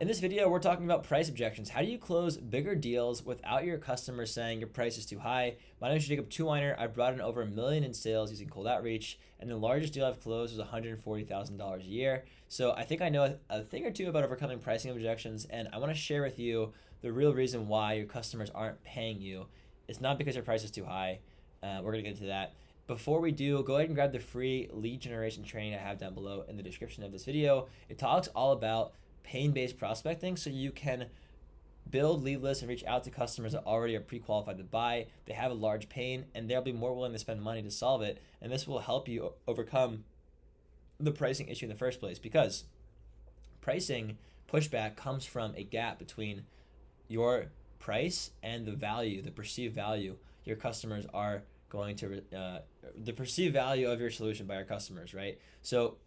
In this video, we're talking about price objections. How do you close bigger deals without your customers saying your price is too high? My name is Jacob Two-Winer. I brought in over $1 million in sales using cold outreach, and the largest deal I've closed was $140,000 a year. So I think I know a thing or two about overcoming pricing objections, and I want to share with you the real reason why your customers aren't paying you. It's not because your price is too high. We're going to get into that. Before we do, go ahead and grab the free lead generation training I have down below in the description of this video. It talks all about pain-based prospecting, so you can build lead lists and reach out to customers that already are pre-qualified to buy. They have a large pain and they'll be more willing to spend money to solve it, and this will help you overcome the pricing issue in the first place, because pricing pushback comes from a gap between your price and the value, the perceived value your customers are going to the perceived value of your solution by your customers, right? So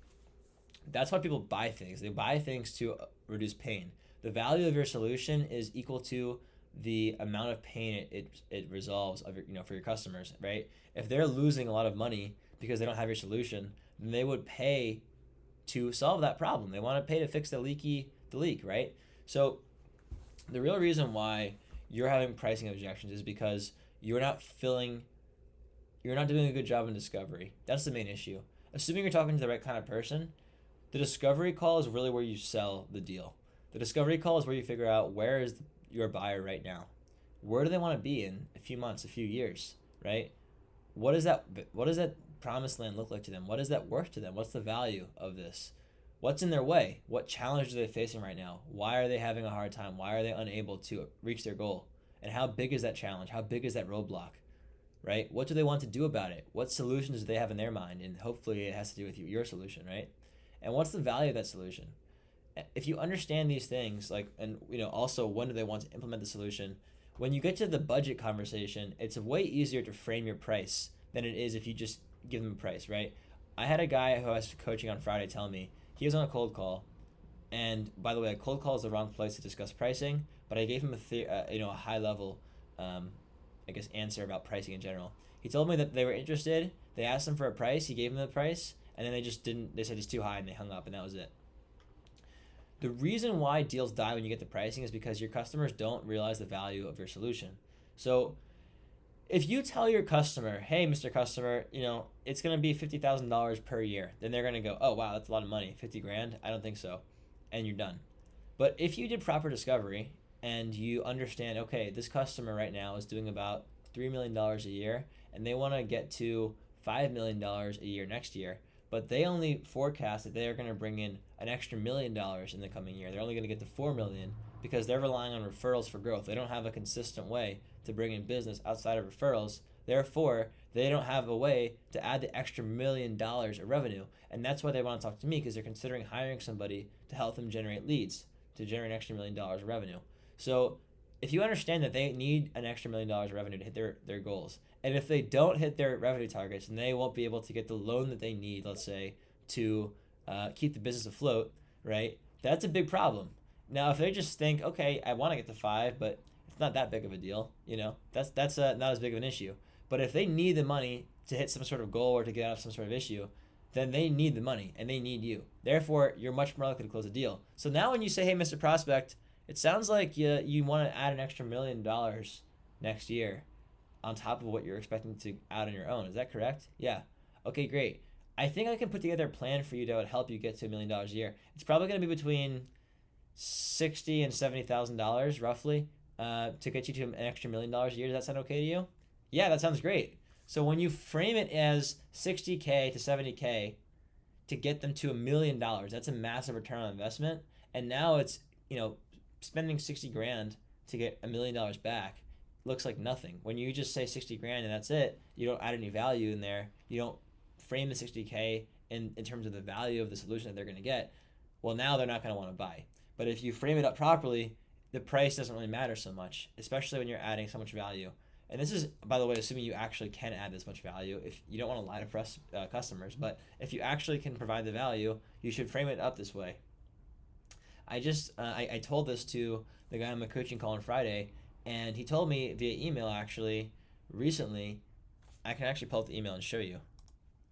that's why people buy things. They buy things to reduce pain. The value of your solution is equal to the amount of pain it resolves of your, for your customers, right? If they're losing a lot of money because they don't have your solution, then they would pay to solve that problem. They want to pay to fix the leak, right? So the real reason why you're having pricing objections is because you're not doing a good job in discovery. That's the main issue. Assuming you're talking to the right kind of person, the discovery call is really where you sell the deal. The discovery call is where you figure out where is your buyer right now. Where do they want to be in a few months, a few years, right? What does that promised land look like to them? What is that worth to them? What's the value of this? What's in their way? What challenges are they facing right now? Why are they having a hard time? Why are they unable to reach their goal? And how big is that challenge? How big is that roadblock? Right? What do they want to do about it? What solutions do they have in their mind? And hopefully it has to do with your solution, right? And what's the value of that solution? If you understand these things, also when do they want to implement the solution? When you get to the budget conversation, it's way easier to frame your price than it is if you just give them a price, right? I had a guy who I was coaching on Friday tell me he was on a cold call, and by the way, a cold call is the wrong place to discuss pricing. But I gave him a high level, answer about pricing in general. He told me that they were interested. They asked him for a price. He gave them the price. And then they just didn't, they said it's too high and they hung up, and that was it. The reason why deals die when you get the pricing is because your customers don't realize the value of your solution. So if you tell your customer, hey, Mr. Customer, it's going to be $50,000 per year, then they're going to go, oh, wow, that's a lot of money. 50 grand? I don't think so. And you're done. But if you did proper discovery and you understand, okay, this customer right now is doing about $3 million a year and they want to get to $5 million a year next year, but they only forecast that they're going to bring in an extra $1 million in the coming year. They're only going to get to $4 million because they're relying on referrals for growth. They don't have a consistent way to bring in business outside of referrals. Therefore, they don't have a way to add the extra $1 million of revenue. And that's why they want to talk to me, because they're considering hiring somebody to help them generate leads, to generate an extra $1 million of revenue. So if you understand that they need an extra $1 million of revenue to hit their goals, and if they don't hit their revenue targets, then they won't be able to get the loan that they need, let's say, to keep the business afloat, right? That's a big problem. Now, if they just think, okay, I want to get to 5, but it's not that big of a deal, that's not as big of an issue. But if they need the money to hit some sort of goal or to get out of some sort of issue, then they need the money and they need you. Therefore, you're much more likely to close a deal. So now when you say, hey, Mr. Prospect, it sounds like you want to add an extra $1 million next year on top of what you're expecting to add on your own. Is that correct? Yeah. Okay, great. I think I can put together a plan for you that would help you get to $1 million a year. It's probably going to be between $60,000 and $70,000 roughly to get you to an extra $1 million a year. Does that sound okay to you? Yeah, that sounds great. So when you frame it as $60K to $70K to get them to $1 million, that's a massive return on investment. And now it's, spending 60 grand to get $1 million back looks like nothing. When you just say 60 grand and that's it, you don't add any value in there. You don't frame the 60K in terms of the value of the solution that they're going to get. Well, now they're not going to want to buy. But if you frame it up properly, the price doesn't really matter so much, especially when you're adding so much value. And this is, by the way, assuming you actually can add this much value. If you don't want to lie to customers, but if you actually can provide the value, you should frame it up this way. I told this to the guy on my coaching call on Friday, and he told me via email actually recently. I can actually pull up the email and show you.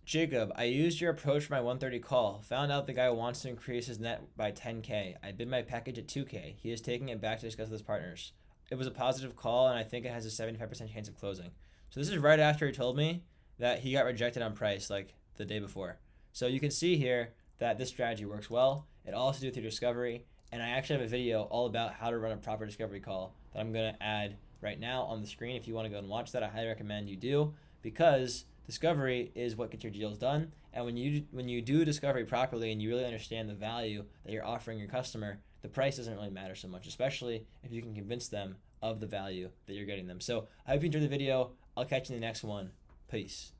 Jacob, I used your approach for my 130 call. Found out the guy wants to increase his net by 10K. I bid my package at 2K. He is taking it back to discuss with his partners. It was a positive call, and I think it has a 75% chance of closing. So this is right after he told me that he got rejected on price like the day before. So you can see here that this strategy works well. It all has to do with your discovery, and I actually have a video all about how to run a proper discovery call that I'm going to add right now on the screen. If you want to go and watch that, I highly recommend you do, because discovery is what gets your deals done. And when you do discovery properly and you really understand the value that you're offering your customer, the price doesn't really matter so much, especially if you can convince them of the value that you're getting them. So I hope you enjoyed the video. I'll catch you in the next one. Peace.